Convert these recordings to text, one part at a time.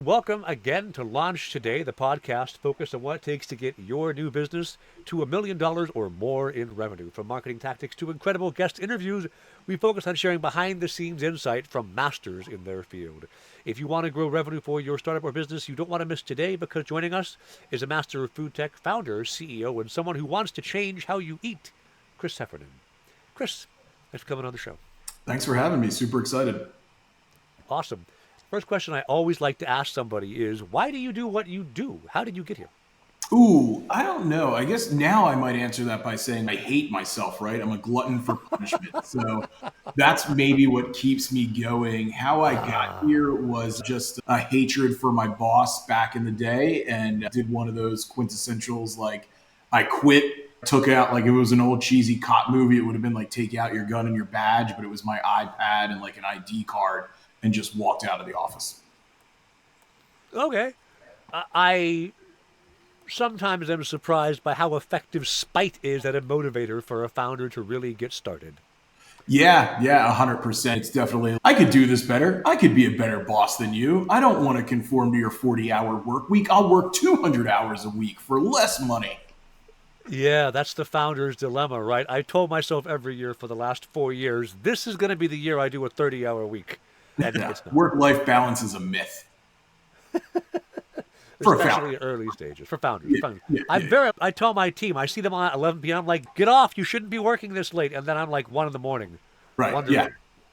Welcome again to Launch Today, the podcast focused on what it takes to get your new business to $1 million or more in revenue. From marketing tactics to incredible guest interviews, we focus on sharing behind-the-scenes insight from masters in their field. If you want to grow revenue for your startup or business, you don't want to miss today, because joining us is a master of food tech, founder, CEO, and someone who wants to change how you eat, Chris Heffernan. Chris, thanks for coming on the show. Thanks for having me. Super excited. Awesome. First question I always like to ask somebody is, why do you do what you do? How did you get here? Ooh, I don't know. I guess now I might answer that by saying I hate myself, right? I'm a glutton for punishment. So that's maybe what keeps me going. How I got here was just a hatred for my boss back in the day, and did one of those quintessentials like I quit, took out, like it was an old cheesy cop movie. It would have been like take out your gun and your badge, but it was my iPad and like an ID card, and just walked out of the office. Okay. I sometimes am surprised by how effective spite is at a motivator for a founder to really get started. Yeah, 100%. It's definitely, I could do this better. I could be a better boss than you. I don't want to conform to your 40-hour work week. I'll work 200 hours a week for less money. Yeah, that's the founder's dilemma, right? I told myself every year for the last 4 years, this is going to be the year I do a 30-hour week. And Yeah. it's not. Work-life balance is a myth. For a Especially founder. at early stages, for founders. Yeah, founders. yeah, yeah. I tell my team, I see them on at 11 p.m. I'm like, get off, you shouldn't be working this late. And then I'm like 1 in the morning, Right, yeah. wondering.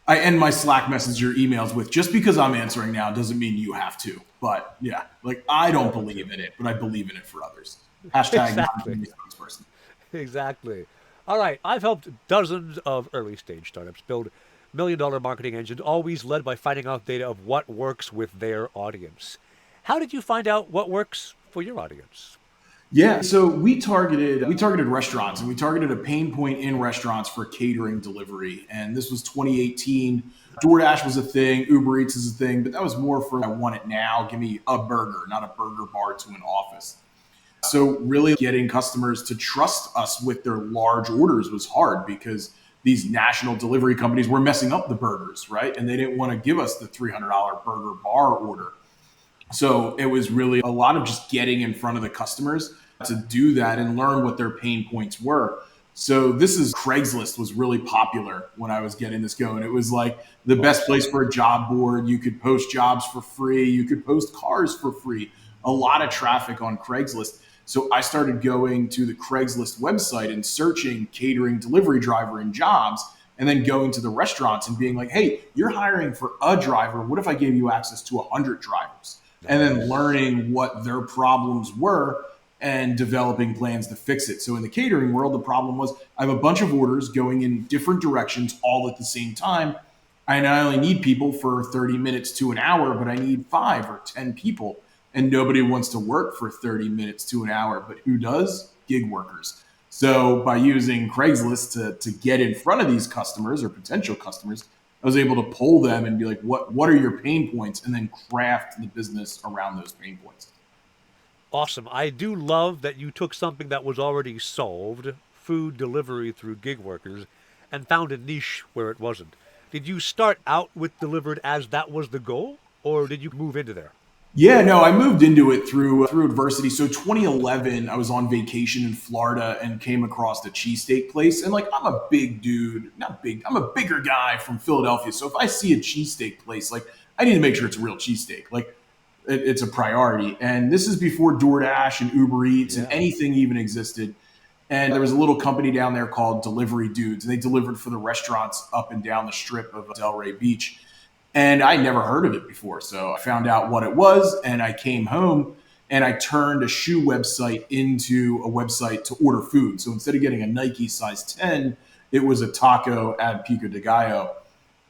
I end my Slack messenger emails with, just because I'm answering now doesn't mean you have to. But yeah, like I don't believe in it, but I believe in it for others. Hashtag not Exactly. a spokesperson. Exactly. All right. I've helped dozens of early stage startups build $1 million marketing engines, always led by finding out data of what works with their audience. How did you find out what works for your audience? Yeah, so we targeted restaurants, and we targeted a pain point in restaurants for catering delivery. And this was 2018. DoorDash was a thing, Uber Eats is a thing, but that was more for I want it now. Give me a burger, not a burger bar to an office. So really getting customers to trust us with their large orders was hard, because these national delivery companies were messing up the burgers, right? And they didn't want to give us the $300 burger bar order. So it was really a lot of just getting in front of the customers to do that and learn what their pain points were. So this is Craigslist was really popular when I was getting this going. It was like the best place for a job board. You could post jobs for free. You could post cars for free. A lot of traffic on Craigslist. So I started going to the Craigslist website and searching catering delivery driver and jobs, and then going to the restaurants and being like, hey, you're hiring for a driver. What if I gave you access to 100 drivers? And then learning what their problems were and developing plans to fix it. So in the catering world, the problem was I have a bunch of orders going in different directions all at the same time. And I only need people for 30 minutes to an hour, but I need 5 or 10 people. And nobody wants to work for 30 minutes to an hour. But who does? Gig workers. So by using Craigslist to get in front of these customers or potential customers, I was able to pull them and be like, what are your pain points? And then craft the business around those pain points. Awesome. I do love that you took something that was already solved, food delivery through gig workers, and found a niche where it wasn't. Did you start out with delivered as that was the goal, or did you move into there? Yeah, no, I moved into it through adversity. So 2011, I was on vacation in Florida and came across a cheesesteak place. And like, I'm a big dude, not big, I'm a bigger guy from Philadelphia. So if I see a cheesesteak place, like I need to make sure it's a real cheesesteak. Like it's a priority. And this is before DoorDash and Uber Eats and Yeah. anything even existed. And there was a little company down there called Delivery Dudes, and they delivered for the restaurants up and down the strip of Delray Beach. And I never heard of it before. So I found out what it was, and I came home and I turned a shoe website into a website to order food. So instead of getting a Nike size 10, it was a taco at Pico de Gallo.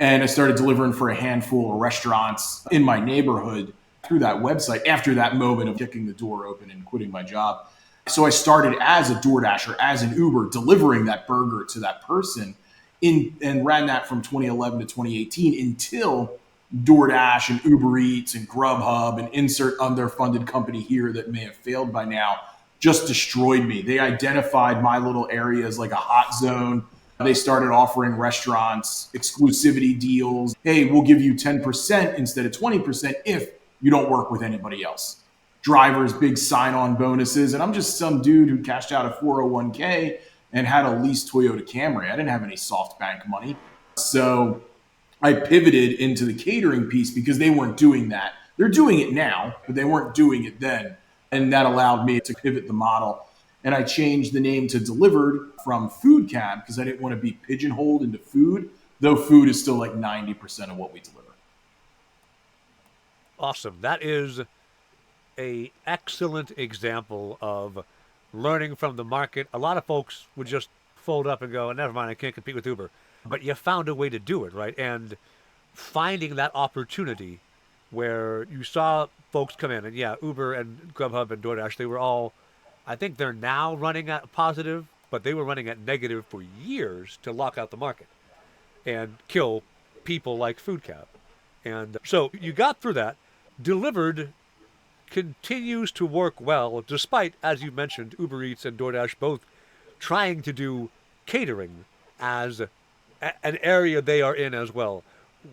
And I started delivering for a handful of restaurants in my neighborhood through that website after that moment of kicking the door open and quitting my job. So I started as a DoorDash or as an Uber, delivering that burger to that person and ran that from 2011 to 2018 until DoorDash and Uber Eats and Grubhub and insert underfunded company here that may have failed by now just destroyed me. They identified my little area as like a hot zone. They started offering restaurants exclusivity deals. Hey, we'll give you 10% instead of 20% if you don't work with anybody else. Drivers, big sign-on bonuses. And I'm just some dude who cashed out a 401k and had a leased Toyota Camry. I didn't have any SoftBank money. So I pivoted into the catering piece because they weren't doing that. They're doing it now, but they weren't doing it then. And that allowed me to pivot the model. And I changed the name to Delivered from Food Cab because I didn't want to be pigeonholed into food, though food is still like 90% of what we deliver. Awesome. That is a excellent example of learning from the market. A lot of folks would just fold up and go, never mind, I can't compete with Uber. But you found a way to do it, right? And finding that opportunity where you saw folks come in, and yeah, Uber and Grubhub and DoorDash, they were all, I think they're now running at positive, but they were running at negative for years to lock out the market and kill people like Food Cab. And so you got through that. Delivered continues to work well, despite, as you mentioned, Uber Eats and DoorDash both trying to do catering as an area they are in as well.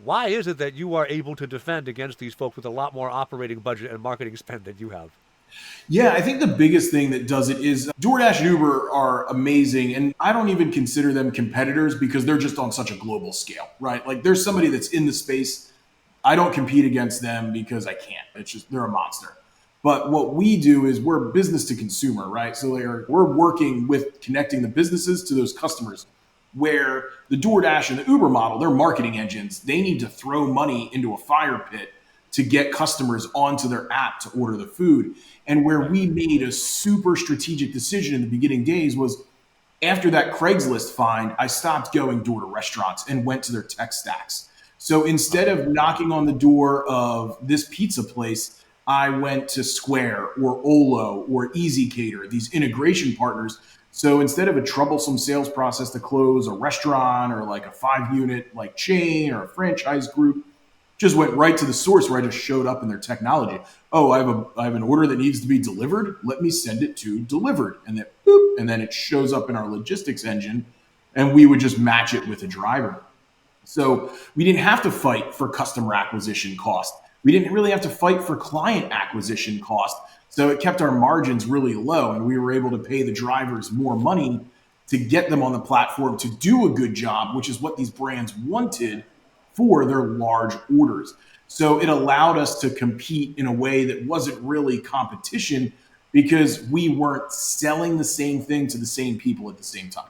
Why is it that you are able to defend against these folks with a lot more operating budget and marketing spend than you have? Yeah, I think the biggest thing that does it is DoorDash and Uber are amazing. And I don't even consider them competitors because they're just on such a global scale, right? Like there's somebody that's in the space. I don't compete against them because I can't. It's just, they're a monster. But what we do is we're business to consumer, right? So we're working with connecting the businesses to those customers, where the DoorDash and the Uber model, they're marketing engines. They need to throw money into a fire pit to get customers onto their app to order the food. And where we made a super strategic decision in the beginning days was after that Craigslist find, I stopped going door to restaurants and went to their tech stacks. So instead of knocking on the door of this pizza place, I went to Square or Olo or Easy Cater, these integration partners. So instead of a troublesome sales process to close a restaurant or like a 5-unit like chain or a franchise group, just went right to the source where I just showed up in their technology. Oh, I have an order that needs to be delivered. Let me send it to Delivered. And then boop, and then it shows up in our logistics engine, and we would just match it with a driver. So we didn't have to fight for customer acquisition cost. We didn't really have to fight for client acquisition cost. So it kept our margins really low, and we were able to pay the drivers more money to get them on the platform to do a good job, which is what these brands wanted for their large orders. So it allowed us to compete in a way that wasn't really competition because we weren't selling the same thing to the same people at the same time.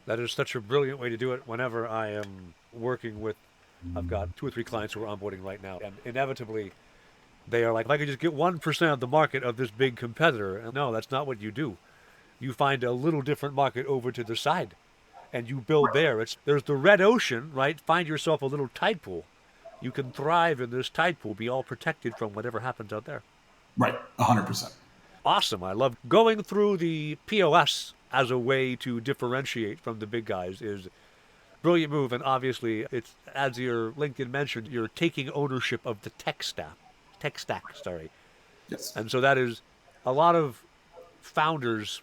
That is such a brilliant way to do it. Whenever I am working with, I've got 2 or 3 clients who are onboarding right now, and inevitably they are like, if I could just get 1% of the market of this big competitor. And no, that's not what you do. You find a little different market over to the side and you build there. There's the red ocean, right? Find yourself a little tide pool. You can thrive in this tide pool, be all protected from whatever happens out there. Right, 100%. Awesome. I love going through the POS as a way to differentiate from the big guys is brilliant move. And obviously, it's, as your LinkedIn mentioned, you're taking ownership of the tech stack. Yes. And so that is a lot of founders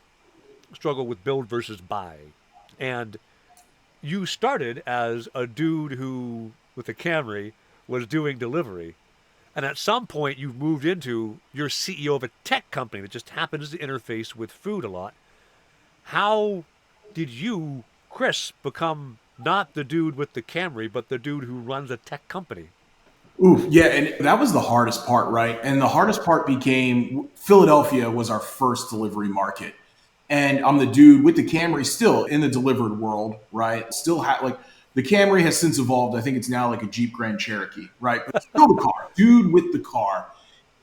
struggle with build versus buy. And you started as a dude who, with a Camry, was doing delivery. And at some point, you moved into you're CEO of a tech company that just happens to interface with food a lot. How did you, Chris, become not the dude with the Camry, but the dude who runs a tech company? Ooh, yeah, and that was the hardest part, right? And the hardest part became Philadelphia was our first delivery market. And I'm the dude with the Camry still in the delivered world, right? Still like the Camry has since evolved. I think it's now like a Jeep Grand Cherokee, right? But still the car, dude with the car.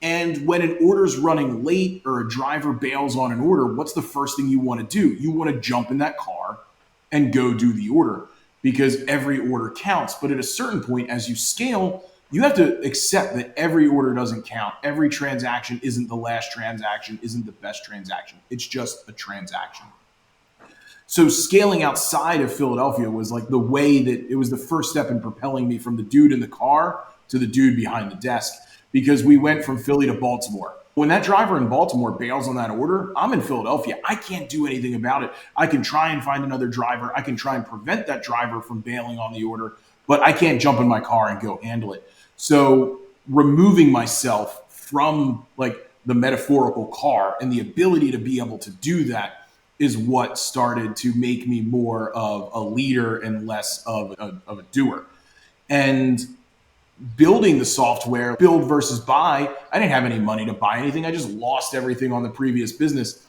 And when an order's running late or a driver bails on an order, what's the first thing you want to do? You want to jump in that car and go do the order because every order counts. But at a certain point, as you scale, you have to accept that every order doesn't count. Every transaction isn't the last transaction, isn't the best transaction. It's just a transaction. So scaling outside of Philadelphia was like the way that it was the first step in propelling me from the dude in the car to the dude behind the desk, because we went from Philly to Baltimore. When that driver in Baltimore bails on that order, I'm in Philadelphia. I can't do anything about it. I can try and find another driver. I can try and prevent that driver from bailing on the order, but I can't jump in my car and go handle it. So removing myself from like the metaphorical car, and the ability to be able to do that is what started to make me more of a leader and less of a doer. And building the software, build versus buy, I didn't have any money to buy anything. I just lost everything on the previous business.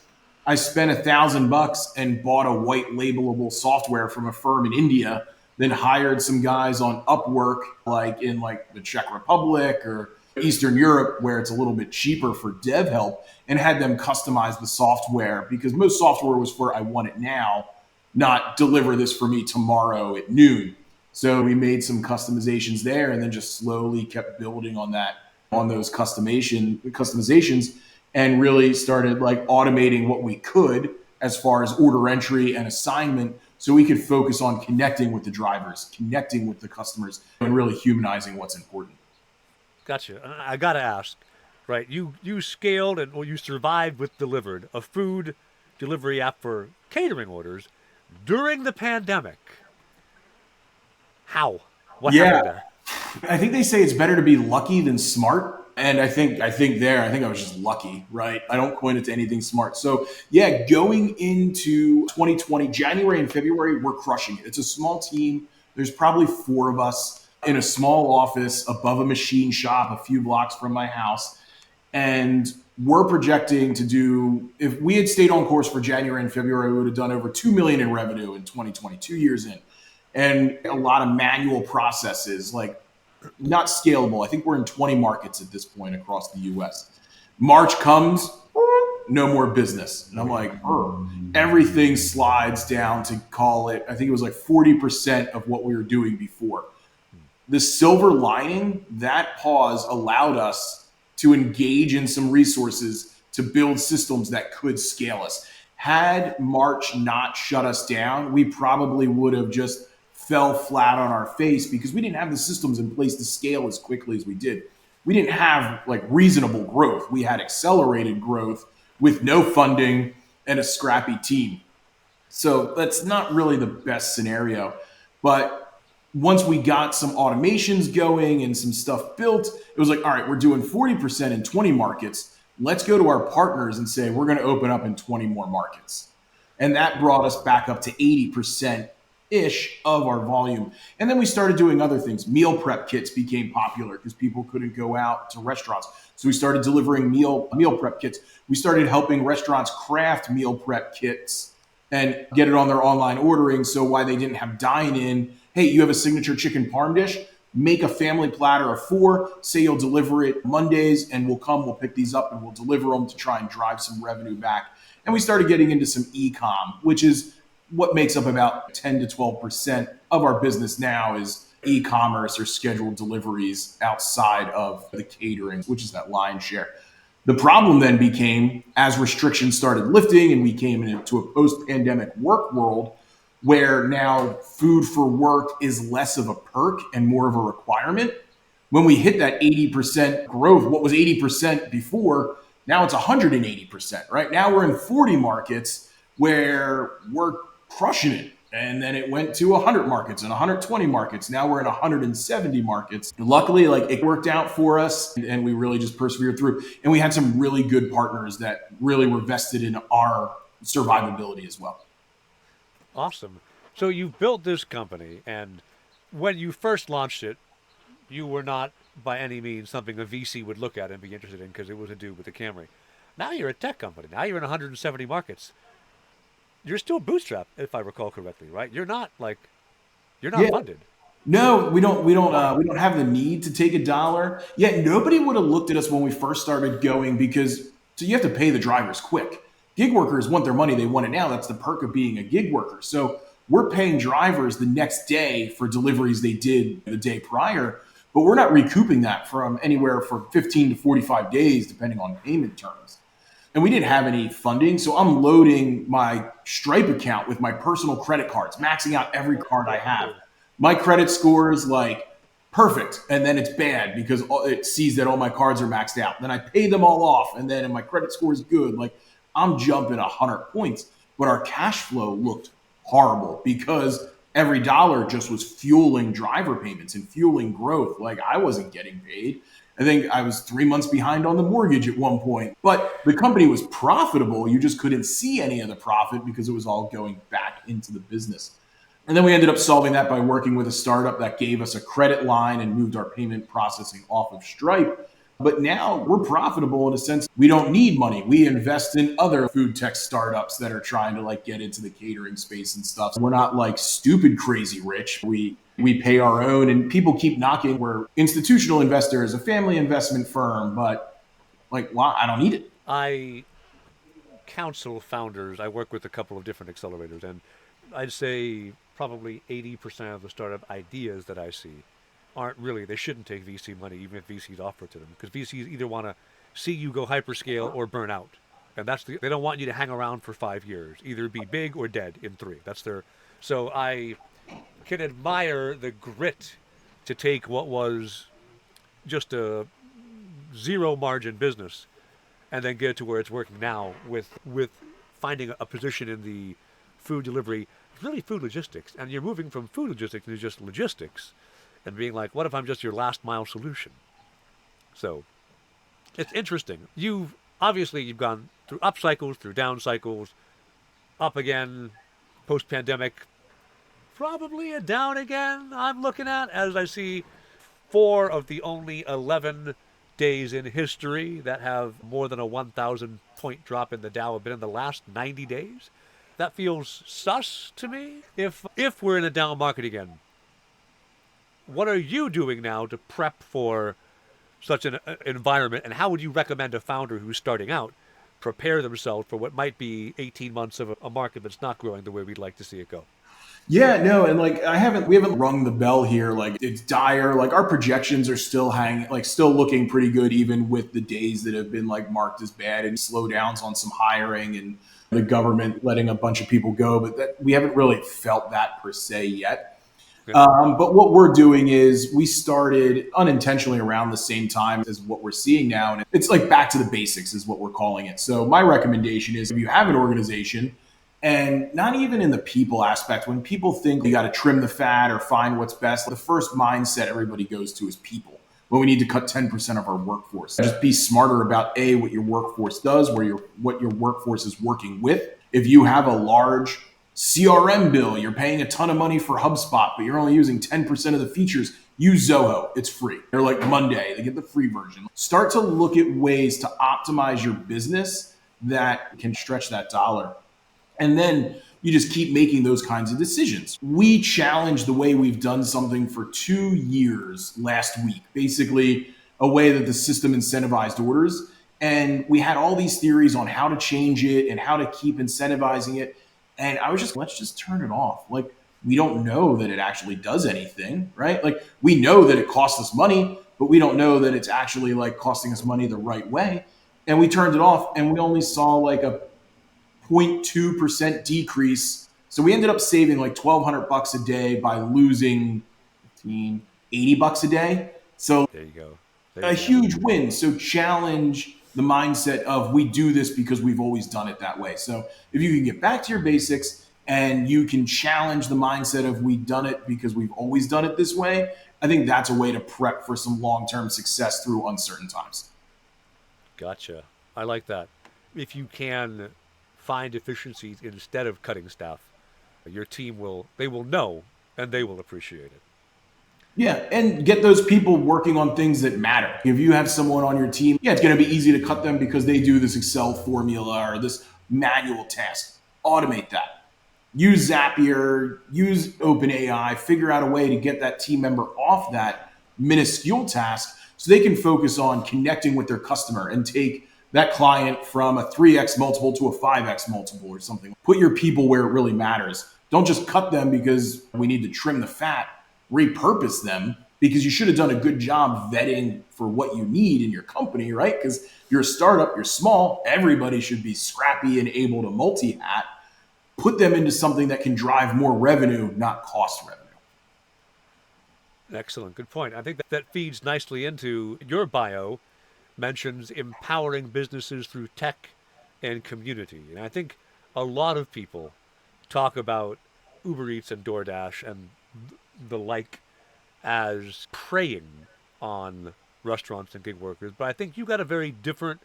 I spent $1,000 and bought a white labelable software from a firm in India, then hired some guys on Upwork, like in like the Czech Republic or Eastern Europe, where it's a little bit cheaper for dev help, and had them customize the software, because most software was for I want it now, not deliver this for me tomorrow at noon. So we made some customizations there, and then just slowly kept building on that, on those customizations, and really started like automating what we could as far as order entry and assignment, so we could focus on connecting with the drivers, connecting with the customers, and really humanizing what's important. Gotcha. I gotta ask, right? You scaled and well, you survived with Delivered, a food delivery app for catering orders during the pandemic. How? What Yeah, happened there? I think they say it's better to be lucky than smart. And I think I was just lucky, right? I don't coin it to anything smart. So yeah, going into 2020, January and February, we're crushing it. It's a small team. There's probably four of us in a small office above a machine shop a few blocks from my house. And we're projecting to do, if we had stayed on course for January and February, we would have done over 2 million in revenue in 2020, 2 years in. And a lot of manual processes, like not scalable. I think we're in 20 markets at this point across the US. March comes, no more business. And I'm like, everything slides down to, call it, I think it was like 40% of what we were doing before. The silver lining, that pause allowed us to engage in some resources to build systems that could scale us. Had March not shut us down, we probably would have just fell flat on our face, because we didn't have the systems in place to scale as quickly as we did. We didn't have like reasonable growth. We had accelerated growth with no funding and a scrappy team. So that's not really the best scenario. But once we got some automations going and some stuff built, it was like, all right, we're doing 40% in 20 markets. Let's go to our partners and say, we're going to open up in 20 more markets. And that brought us back up to 80% ish of our volume. And then we started doing other things. Meal prep kits became popular because people couldn't go out to restaurants. So we started delivering meal prep kits. We started helping restaurants craft meal prep kits and get it on their online ordering. So why they didn't have dine in, hey, you have a signature chicken parm dish, make a family platter of 4, say you'll deliver it Mondays, and we'll pick these up and we'll deliver them to try and drive some revenue back. And we started getting into some e-com, which is what makes up about 10 to 12% of our business now, is e-commerce or scheduled deliveries outside of the catering, which is that lion's share. The problem then became, as restrictions started lifting and we came into a post-pandemic work world, where now food for work is less of a perk and more of a requirement. When we hit that 80% growth, what was 80% before, now it's 180%, right? Now we're in 40 markets where we're crushing it. And then it went to 100 markets and 120 markets. Now we're in 170 markets. And luckily, like, it worked out for us, and we really just persevered through. And we had some really good partners that really were vested in our survivability as well. Awesome. So you've built this company, and when you first launched it, you were not by any means something a VC would look at and be interested in, because it was a dude with a Camry. Now you're a tech company. Now you're in 170 markets. You're still bootstrapped, if I recall correctly, right? You're not Yeah. funded. No, we don't have the need to take a dollar. Yet nobody would have looked at us when we first started going, because so you have to pay the drivers quick. Gig workers want their money, they want it now. That's the perk of being a gig worker. So we're paying drivers the next day for deliveries they did the day prior, but we're not recouping that from anywhere from 15 to 45 days, depending on payment terms. And we didn't have any funding. So I'm loading my Stripe account with my personal credit cards, maxing out every card I have. My credit score is like perfect. And then it's bad because it sees that all my cards are maxed out. Then I pay them all off. And then my credit score is good. Like, I'm jumping 100 points. But our cash flow looked horrible because every dollar just was fueling driver payments and fueling growth. Like, I wasn't getting paid. I think I was 3 months behind on the mortgage at one point. But the company was profitable. You just couldn't see any of the profit because it was all going back into the business. And then we ended up solving that by working with a startup that gave us a credit line and moved our payment processing off of Stripe. But now we're profitable in a sense. We don't need money. We invest in other food tech startups that are trying to like get into the catering space and stuff. We're not like stupid crazy rich. We pay our own, and people keep knocking. We're institutional investors, a family investment firm, but like, wow, I don't need it. I counsel founders. I work with a couple of different accelerators, and I'd say probably 80% of the startup ideas that I see aren't really, they shouldn't take VC money, even if VCs offer it to them, because VCs either want to see you go hyperscale or burn out. And they don't want you to hang around for 5 years, either be big or dead in 3. So I can admire the grit to take what was just a zero margin business and then get it to where it's working now with finding a position in the food delivery, really food logistics. And you're moving from food logistics to just logistics and being like, what if I'm just your last mile solution? So it's interesting. You've gone through up cycles, through down cycles, up again, post pandemic, probably a down again. I'm looking at as I see 4 of the only 11 days in history that have more than a 1,000 point drop in the Dow have been in the last 90 days. That feels sus to me. If we're in a down market again, what are you doing now to prep for such an environment, and how would you recommend a founder who's starting out prepare themselves for what might be 18 months of a market that's not growing the way we'd like to see it go? Yeah, no, and like we haven't rung the bell here. Like it's dire. Like our projections are still hanging, like still looking pretty good, even with the days that have been like marked as bad and slowdowns on some hiring and the government letting a bunch of people go. But that we haven't really felt that per se yet. Yeah. But what we're doing is we started unintentionally around the same time as what we're seeing now. And it's like back to the basics is what we're calling it. So my recommendation is if you have an organization, and not even in the people aspect, when people think you got to trim the fat or find what's best, the first mindset everybody goes to is people. Well, we need to cut 10% of our workforce. Just be smarter about what your workforce does, what your workforce is working with. If you have a large CRM bill, you're paying a ton of money for HubSpot, but you're only using 10% of the features, use Zoho. It's free. They're like Monday. They get the free version. Start to look at ways to optimize your business that can stretch that dollar. And then you just keep making those kinds of decisions. We challenged the way we've done something for 2 years last week, basically a way that the system incentivized orders. And we had all these theories on how to change it and how to keep incentivizing it. And I was just, let's just turn it off. Like, we don't know that it actually does anything, right? Like, we know that it costs us money, but we don't know that it's actually like costing us money the right way. And we turned it off and we only saw like a 0.2% decrease. So we ended up saving like $1,200 a day by losing 15, $80 a day. So There you go. a huge win. So challenge the mindset of we do this because we've always done it that way. So if you can get back to your basics and you can challenge the mindset of we've done it because we've always done it this way, I think that's a way to prep for some long-term success through uncertain times. Gotcha. I like that. If you can find efficiencies instead of cutting staff, your team will know and they will appreciate it. Yeah, and get those people working on things that matter. If you have someone on your team, yeah, it's going to be easy to cut them because they do this Excel formula or this manual task. Automate that. Use Zapier, use OpenAI, figure out a way to get that team member off that minuscule task so they can focus on connecting with their customer and take that client from a 3x multiple to a 5x multiple or something. Put your people where it really matters. Don't just cut them because we need to trim the fat. Repurpose them because you should have done a good job vetting for what you need in your company, right? Because you're a startup, you're small, everybody should be scrappy and able to multi-hat. Put them into something that can drive more revenue, not cost revenue. Excellent. Good point. I think that feeds nicely into your bio, mentions empowering businesses through tech and community. And I think a lot of people talk about Uber Eats and DoorDash and the like as preying on restaurants and gig workers, but I think you got a very different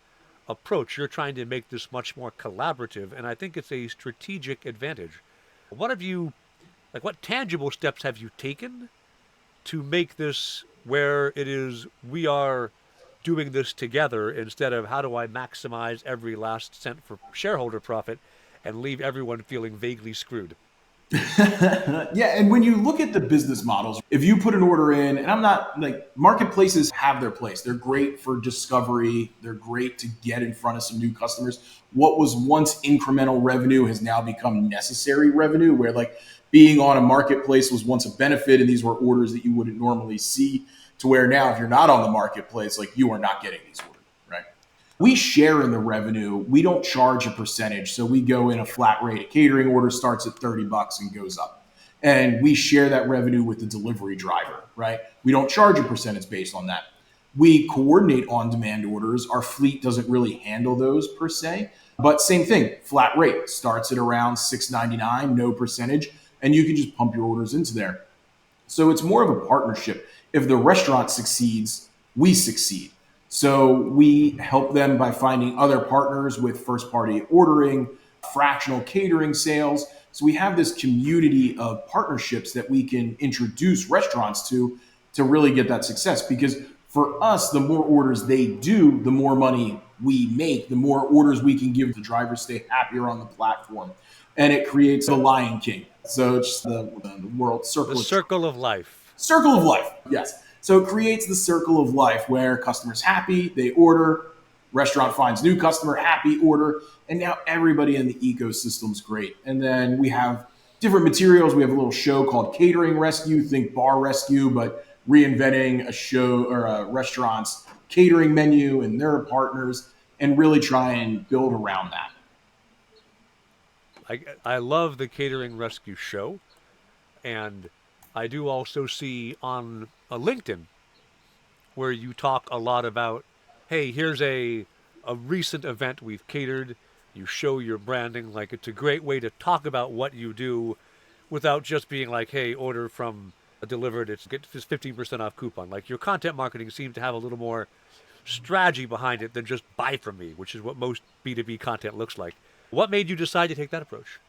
approach. You're trying to make this much more collaborative, and I think it's a strategic advantage. What have you, like, what tangible steps have you taken to make this where it is we are doing this together instead of how do I maximize every last cent for shareholder profit and leave everyone feeling vaguely screwed? Yeah, and when you look at the business models, if you put an order in, and I'm not like marketplaces have their place. They're great for discovery. They're great to get in front of some new customers. What was once incremental revenue has now become necessary revenue, where like being on a marketplace was once a benefit, and these were orders that you wouldn't normally see. To where now, if you're not on the marketplace, like you are not getting these orders, right? We share in the revenue. We don't charge a percentage. So we go in a flat rate. A catering order starts at $30 and goes up. And we share that revenue with the delivery driver, right? We don't charge a percentage based on that. We coordinate on-demand orders. Our fleet doesn't really handle those per se. But same thing, flat rate starts at around $6.99, no percentage, and you can just pump your orders into there. So it's more of a partnership. If the restaurant succeeds, we succeed. So we help them by finding other partners with first party ordering, fractional catering sales. So we have this community of partnerships that we can introduce restaurants to really get that success. Because for us, the more orders they do, the more money we make, the more orders we can give the drivers stay happier on the platform. And it creates the Lion King. So it's the world circle. The circle of life. Circle of life, yes. So it creates the circle of life where customers happy, they order, restaurant finds new customer, happy, order, and now everybody in the ecosystem's great. And then we have different materials. We have a little show called Catering Rescue, think bar rescue, but reinventing a show or a restaurant's catering menu and their partners and really try and build around that. I love the Catering Rescue show, and I do also see on a LinkedIn where you talk a lot about, hey, here's a recent event we've catered. You show your branding. Like, it's a great way to talk about what you do without just being like, hey, order from delivered. It's get this 15% off coupon. Like, your content marketing seems to have a little more strategy behind it than just buy from me, which is what most B2B content looks like. What made you decide to take that approach?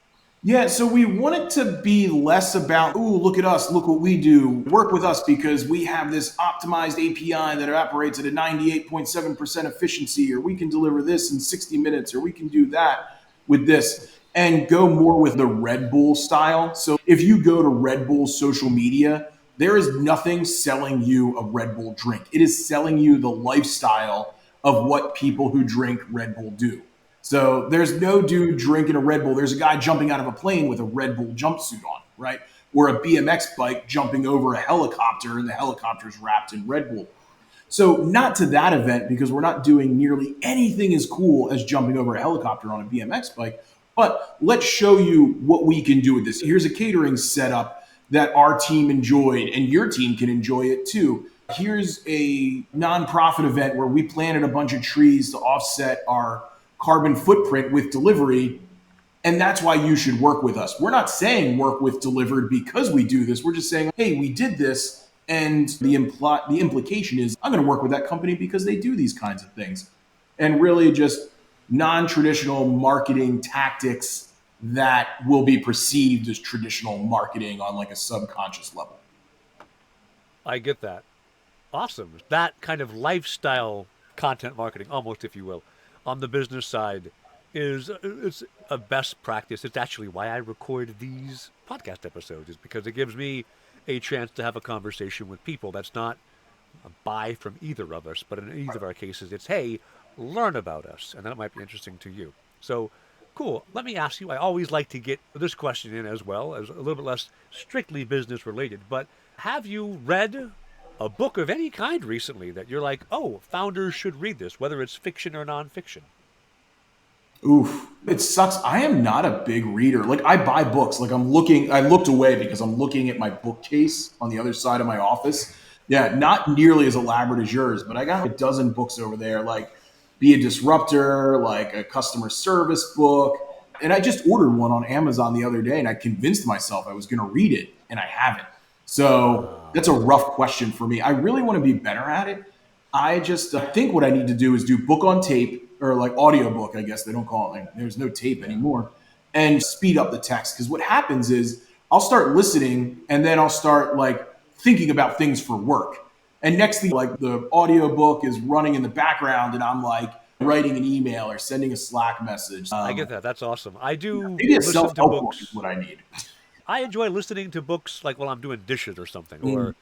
Yeah, so we want it to be less about, ooh, look at us, look what we do. Work with us because we have this optimized API that operates at a 98.7% efficiency, or we can deliver this in 60 minutes, or we can do that with this, and go more with the Red Bull style. So if you go to Red Bull's social media, there is nothing selling you a Red Bull drink. It is selling you the lifestyle of what people who drink Red Bull do. So there's no dude drinking a Red Bull. There's a guy jumping out of a plane with a Red Bull jumpsuit on, right? Or a BMX bike jumping over a helicopter and the helicopter's wrapped in Red Bull. So not to that event because we're not doing nearly anything as cool as jumping over a helicopter on a BMX bike. But let's show you what we can do with this. Here's a catering setup that our team enjoyed and your team can enjoy it too. Here's a nonprofit event where we planted a bunch of trees to offset our carbon footprint with delivery, and that's why you should work with us. We're not saying work with Delivered because we do this. We're just saying, hey, we did this, and the implication is I'm going to work with that company because they do these kinds of things. And really just non-traditional marketing tactics that will be perceived as traditional marketing on like a subconscious level. I get that. Awesome. That kind of lifestyle content marketing, almost, if you will, on the business side it's a best practice. It's actually why I record these podcast episodes, is because it gives me a chance to have a conversation with people. That's not a buy from either of us, but in either of our cases, it's, hey, learn about us. And that might be interesting to you. So cool. Let me ask you, I always like to get this question in as well, as a little bit less strictly business related, but have you read a book of any kind recently that you're like, oh, founders should read this, whether it's fiction or nonfiction? Oof, it sucks. I am not a big reader. Like I buy books. Like I looked away because I'm looking at my bookcase on the other side of my office. Yeah, not nearly as elaborate as yours, but I got a dozen books over there, like Be a Disruptor, like a customer service book. And I just ordered one on Amazon the other day and I convinced myself I was going to read it and I haven't. So that's a rough question for me. I really want to be better at it. I just think what I need to do is do book on tape or like audiobook, I guess they don't call it. Like, there's no tape Yeah. anymore, and speed up the text. Because what happens is I'll start listening and then I'll start like thinking about things for work. And next thing, like the audiobook is running in the background and I'm like writing an email or sending a Slack message. I get that. That's awesome. I do Maybe a listen self to help book is books. what I need. I enjoy listening to books like while I'm doing dishes or something, Mm. or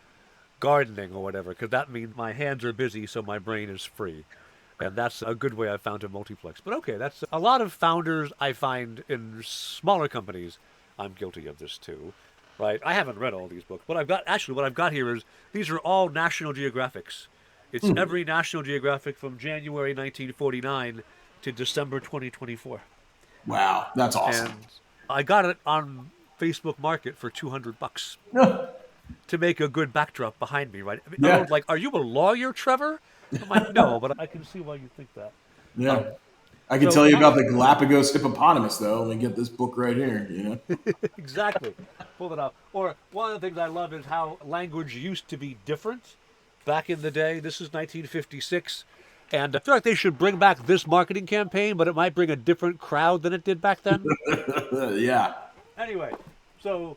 gardening or whatever, because that means my hands are busy, so my brain is free. And that's a good way I've found to multiplex. But okay, that's a lot of founders I find in smaller companies. I'm guilty of this too, right? I haven't read all these books. What I've got here is these are all National Geographics. It's Mm. every National Geographic from January 1949 to December 2024. Wow, that's awesome. And I got it on Facebook Market for $200 Yeah. to make a good backdrop behind me, right? I mean, Yeah. everyone's like, "Are you a lawyer, Trevor?" I'm like, "No," but I can see why you think that. Yeah. Um, I can so tell you now, about the Galapagos hippopotamus, though. Let me get this book right here. exactly, pull it up. Or one of the things I love is how language used to be different back in the day. This is 1956, and I feel like they should bring back this marketing campaign, but it might bring a different crowd than it did back then. Yeah. Anyway, so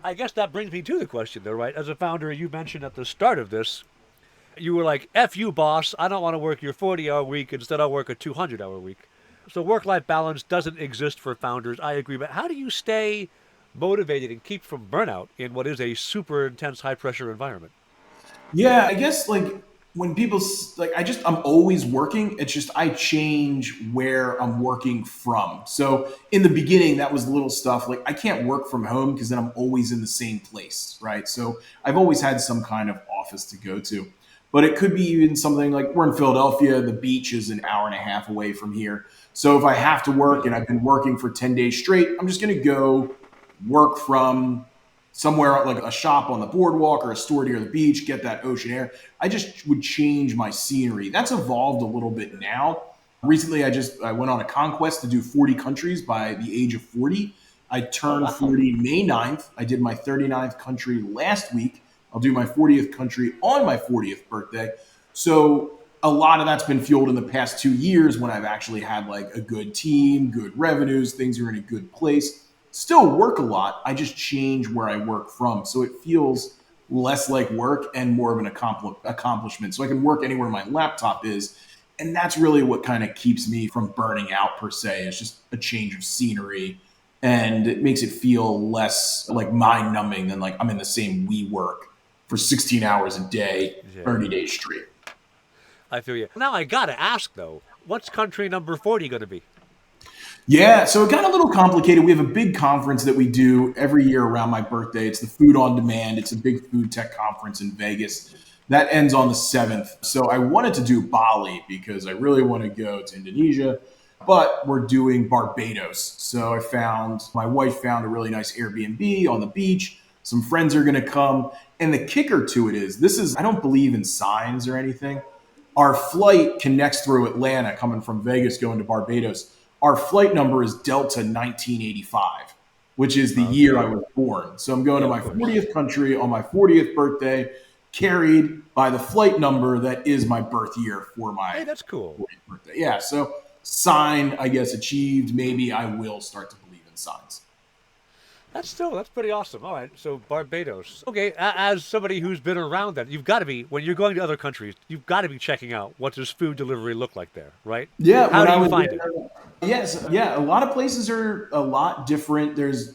I guess that brings me to the question, though, right? As a founder, you mentioned at the start of this, you were like, F you, boss. I don't want to work your 40-hour week. Instead, I'll work a 200-hour week. So work life balance doesn't exist for founders. I agree. But how do you stay motivated and keep from burnout in what is a super intense, high pressure environment? Yeah, I guess like when people like I'm always working. It's just I change where I'm working from. So in the beginning, that was little stuff like I can't work from home because then I'm always in the same place, right? So I've always had some kind of office to go to. But it could be even something like we're in Philadelphia, the beach is an hour and a half away from here. So if I have to work and Really? I've been working for 10 days straight, I'm just going to go work from somewhere like a shop on the boardwalk or a store near the beach, get that ocean air. I just would change my scenery. That's evolved a little bit now. Recently, I went on a conquest to do 40 countries by the age of 40. I Oh, turned wow. 40 May 9th. I did my 39th country last week. I'll do my 40th country on my 40th birthday. So a lot of that's been fueled in the past 2 years when I've actually had like a good team, good revenues, things are in a good place. Still work a lot. I just change where I work from. So it feels less like work and more of an accomplishment. So I can work anywhere my laptop is. And that's really what kind of keeps me from burning out per se. It's just a change of scenery and it makes it feel less like mind numbing than like I'm in the same we work for 16 hours a day, Yeah, 30 days straight. I feel you. Now I gotta ask though, what's country number 40 going to be? Yeah, so it got a little complicated. We have a big conference that we do every year around my birthday. It's the Food on Demand. It's a big food tech conference in Vegas. That ends on the 7th. So I wanted to do Bali because I really want to go to Indonesia, but we're doing Barbados. So my wife found a really nice Airbnb on the beach. Some friends are going to come. And the kicker to it is I don't believe in signs or anything. Our flight connects through Atlanta coming from Vegas going to Barbados. Our flight number is Delta 1985, which is the year I Okay. was born. So I'm going Yeah, to of my course. 40th country on my 40th birthday, carried by the flight number that is my birth year for my Hey, that's cool. 40th birthday. Yeah. So sign, I guess, achieved. Maybe I will start to believe in signs. That's pretty awesome. All right, so Barbados. Okay, as somebody who's been around that, you've got to be when you're going to other countries, you've got to be checking out what does food delivery look like there, right? Yeah, How when do I you was find it? there, yes, yeah, a lot of places are a lot different. There's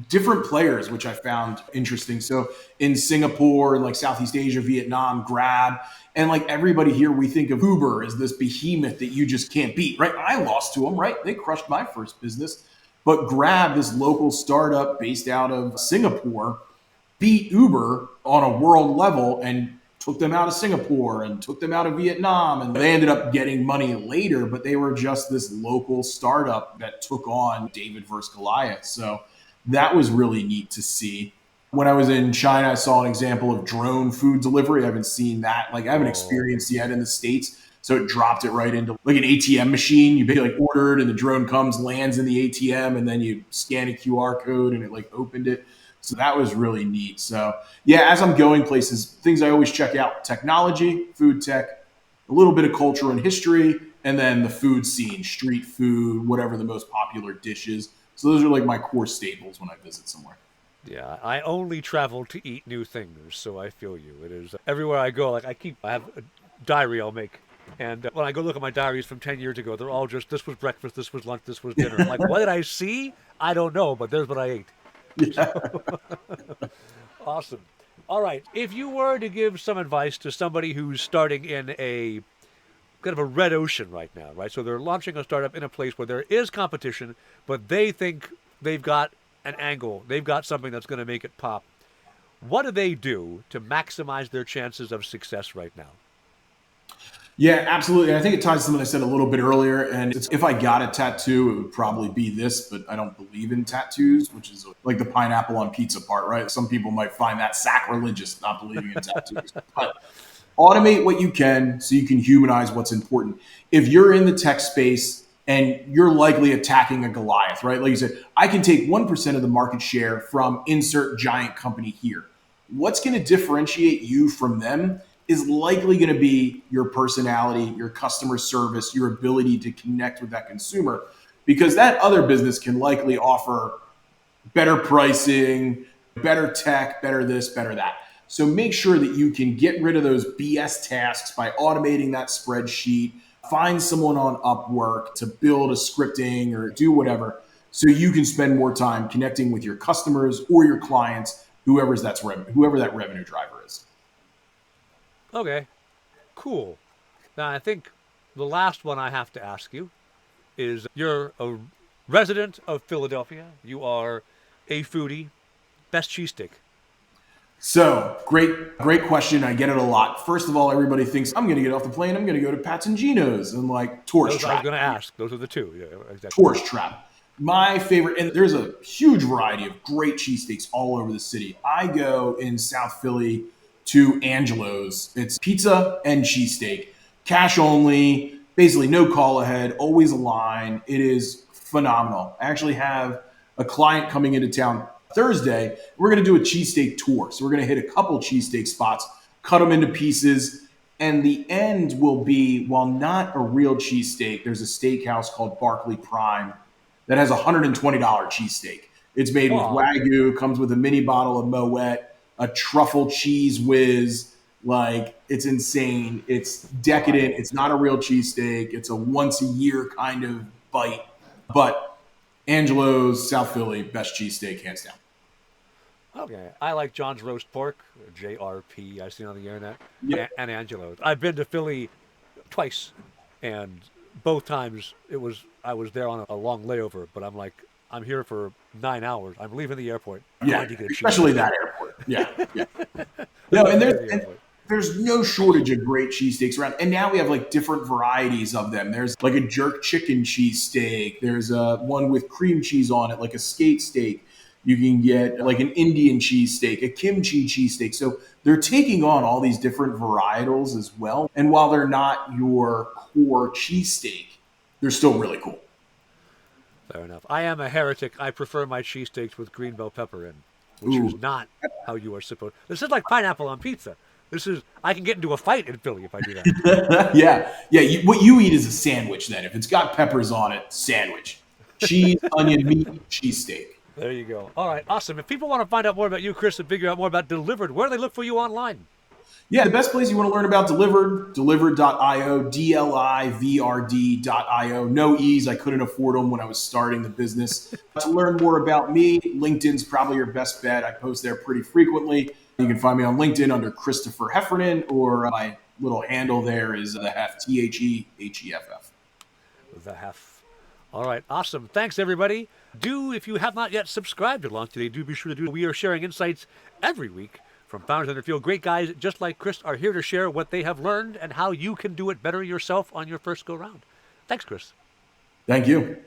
different players, which I found interesting. So in Singapore and like Southeast Asia, Vietnam, Grab, and like everybody here, we think of Uber as this behemoth that you just can't beat, right? I lost to them, right? They crushed my first business. But Grab, this local startup based out of Singapore, beat Uber on a world level and took them out of Singapore and took them out of Vietnam. And they ended up getting money later, but they were just this local startup that took on David versus Goliath. So that was really neat to see. When I was in China, I saw an example of drone food delivery. I haven't seen that. Like I haven't Oh, experienced yet in the States. So it dropped it right into like an ATM machine. You basically like ordered and the drone comes, lands in the ATM, and then you scan a QR code and it like opened it. So that was really neat. So yeah, as I'm going places, things I always check out: technology, food tech, a little bit of culture and history, and then the food scene, street food, whatever the most popular dish is. So those are like my core staples when I visit somewhere. Yeah, I only travel to eat new things, so I feel you. It is everywhere I go. Like I have a diary I'll make, and when I go look at my diaries from 10 years ago, they're all just this was breakfast, this was lunch, this was dinner. I'm like, what did I see? I don't know, but there's what I ate. Yeah. Awesome. All right, if you were to give some advice to somebody who's starting in a kind of a red ocean right now, right? So they're launching a startup in a place where there is competition, but they think they've got an angle, they've got something that's going to make it pop. What do they do to maximize their chances of success right now? Yeah, absolutely. I think it ties to something I said a little bit earlier. And it's, if I got a tattoo, it would probably be this, but I don't believe in tattoos, which is like the pineapple on pizza part, right? Some people might find that sacrilegious, not believing in tattoos. But automate what you can so you can humanize what's important. If you're in the tech space and you're likely attacking a Goliath, right? Like you said, I can take 1% of the market share from insert giant company here. What's going to differentiate you from them is likely going to be your personality, your customer service, your ability to connect with that consumer, because that other business can likely offer better pricing, better tech, better this, better that. So make sure that you can get rid of those BS tasks by automating that spreadsheet. Find someone on Upwork to build a scripting or do whatever, so you can spend more time connecting with your customers or your clients, whoever that revenue driver is. Okay, cool. Now, I think the last one I have to ask you is you're a resident of Philadelphia. You are a foodie. Best cheesesteak. So great question. I get it a lot. First of all, everybody thinks I'm going to get off the plane. I'm going to go to Pat's and Gino's and like Tourist I was Trap. going to ask. Those are the two. Yeah, exactly. Tourist Trap. My favorite, and there's a huge variety of great cheesesteaks all over the city. I go in South Philly to Angelo's. It's pizza and cheesesteak, cash only, basically no call ahead, always a line. It is phenomenal. I actually have a client coming into town Thursday. We're going to do a cheesesteak tour. So we're going to hit a couple cheesesteak spots, cut them into pieces, and the end will be, while not a real cheesesteak, there's a steakhouse called Barclay Prime that has a $120 cheesesteak. It's made with Wagyu, comes with a mini bottle of Moet, a truffle cheese whiz. Like, it's insane. It's decadent. It's not a real cheesesteak. It's a once a year kind of bite. But Angelo's, South Philly, best cheesesteak, hands down. Okay. I like John's Roast Pork, JRP, I've seen on the internet, Yep. and Angelo's. I've been to Philly twice, and both times I was there on a long layover, but I'm like, I'm here for 9 hours. I'm leaving the airport. Yeah, especially that airport. Yeah, yeah. No, and there's no shortage of great cheesesteaks around. And now we have like different varieties of them. There's like a jerk chicken cheesesteak. There's one with cream cheese on it, like a skate steak. You can get like an Indian cheesesteak, a kimchi cheesesteak. So they're taking on all these different varietals as well. And while they're not your core cheesesteak, they're still really cool. Fair enough. I am a heretic. I prefer my cheesesteaks with green bell pepper in, which is not how you are supposed. This is like pineapple on pizza. I can get into a fight in Philly if I do that. Yeah. What you eat is a sandwich then. If it's got peppers on it, sandwich. Cheese, onion, meat, cheesesteak. There you go. All right, awesome. If people want to find out more about you, Chris, and figure out more about DlivrD, where do they look for you online? Yeah, the best place you want to learn about DlivrD, dlivrd.io, dlivrd.io. No E's. I couldn't afford them when I was starting the business. To learn more about me, LinkedIn's probably your best bet. I post there pretty frequently. You can find me on LinkedIn under Christopher Heffernan, or my little handle there is the Hef, TheHeff. The Hef. All right, awesome. Thanks, everybody. If you have not yet subscribed to Launch Today, do be sure to do. We are sharing insights every week from founders in the field. Great guys just like Chris are here to share what they have learned and how you can do it better yourself on your first go round. Thanks, Chris. Thank you.